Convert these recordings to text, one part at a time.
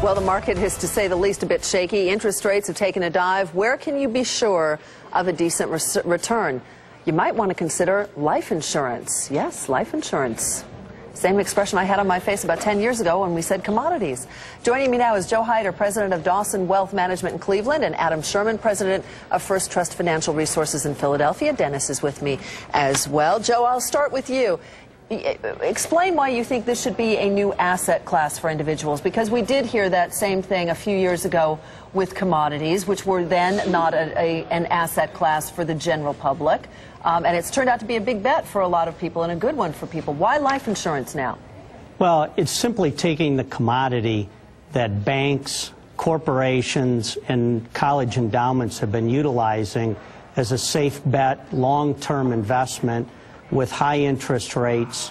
Well, the market is, to say the least, a bit shaky. Interest rates have taken a dive. Where can you be sure of a decent return? You might want to consider life insurance. Yes, life insurance. Same expression I had on my face about 10 years ago when we said commodities. Joining me now is Joe Hyder, president of Dawson Wealth Management in Cleveland, and Adam Sherman, president of First Trust Financial Resources in Philadelphia. Dennis is with me as well. Joe, I'll start with you. Explain why you think this should be a new asset class for individuals, because we did hear that same thing a few years ago with commodities, which were then not an asset class for the general public. And it's turned out to be a big bet for a lot of people and a good one for people. Why life insurance now? Well, it's simply taking the commodity that banks, corporations, and college endowments have been utilizing as a safe bet, long-term investment with high interest rates,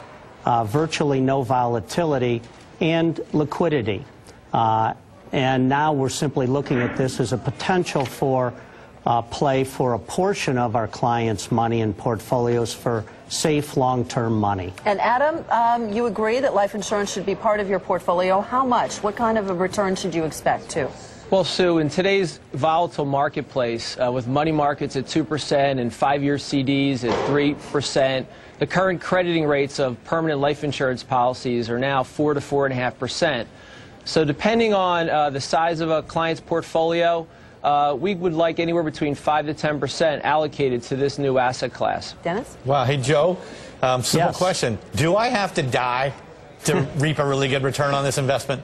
virtually no volatility, and liquidity. And now we're simply looking at this as a potential for play for a portion of our clients' money and portfolios for safe long-term money. And Adam, you agree that life insurance should be part of your portfolio. How much? What kind of a return should you expect too? Well, Sue, in today's volatile marketplace, with money markets at 2% and 5-year CDs at 3%, the current crediting rates of permanent life insurance policies are now 4 to 4.5%. So depending on the size of a client's portfolio, we would like anywhere between 5 to 10% allocated to this new asset class. Dennis? Wow. Hey, Joe, simple question. Do I have to die to reap a really good return on this investment?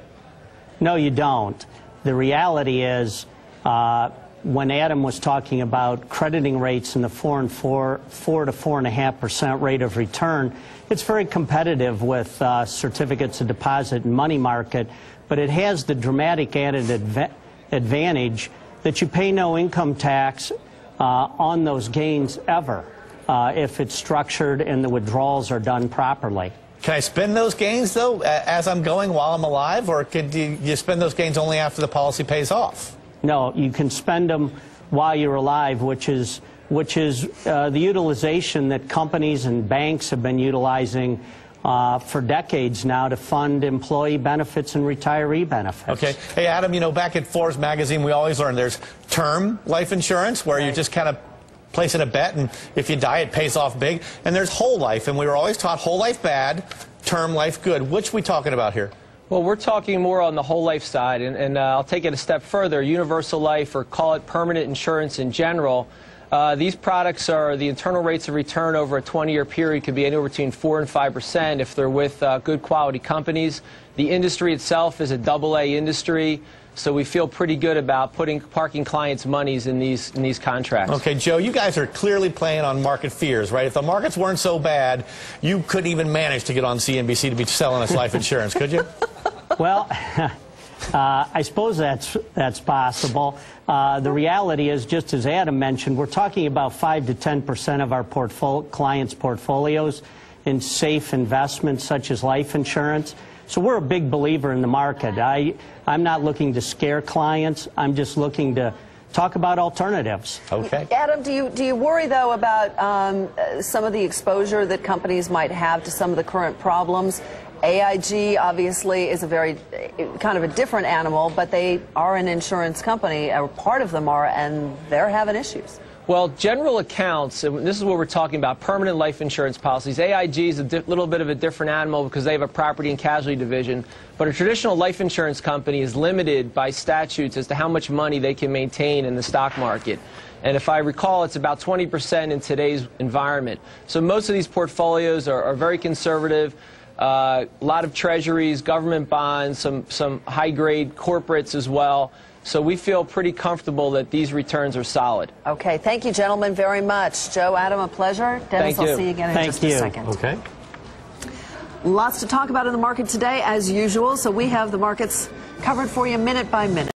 No, you don't. The reality is, when Adam was talking about crediting rates in the 4 to 4.5% rate of return, it's very competitive with certificates of deposit and money market, but it has the dramatic added advantage that you pay no income tax on those gains ever if it's structured and the withdrawals are done properly. Can I spend those gains, though, as I'm going while I'm alive, or could you spend those gains only after the policy pays off? No, you can spend them while you're alive, which is the utilization that companies and banks have been utilizing for decades now to fund employee benefits and retiree benefits. Okay. Hey, Adam, you know, back at Forbes magazine, we always learned there's term life insurance, where you just kind of place in a bet, and if you die, it pays off big. And there's whole life, and we were always taught whole life bad, term life good. Which are we talking about here? Well, we're talking more on the whole life side, and I'll take it a step further. Universal life, or call it permanent insurance in general, these products are, the internal rates of return over a 20-year period could be anywhere between 4 and 5% if they're with good quality companies. The industry itself is a AA industry, so we feel pretty good about parking clients' monies in these contracts. Okay, Joe, you guys are clearly playing on market fears, right? If the markets weren't so bad, you couldn't even manage to get on CNBC to be selling us life insurance, could you? Well, I suppose that's possible. The reality is, just as Adam mentioned, we're talking about 5 to 10% of our clients' portfolios in safe investments such as life insurance. So we're a big believer in the market. I'm not looking to scare clients. I'm just looking to talk about alternatives. Okay. Adam, do you worry, though, about some of the exposure that companies might have to some of the current problems? AIG obviously is a very kind of a different animal, but they are an insurance company, or part of them are, and they're having issues. Well, general accounts, and this is what we're talking about, permanent life insurance policies. AIG is a little bit of a different animal because they have a property and casualty division, but a traditional life insurance company is limited by statutes as to how much money they can maintain in the stock market. And if I recall, it's about 20% in today's environment. So most of these portfolios are very conservative. A lot of treasuries, government bonds, some high-grade corporates as well. So we feel pretty comfortable that these returns are solid. Okay, thank you, gentlemen, very much. Joe, Adam, a pleasure. Dennis, I'll see you again in just a second. Okay. Lots to talk about in the market today, as usual, so we have the markets covered for you minute by minute.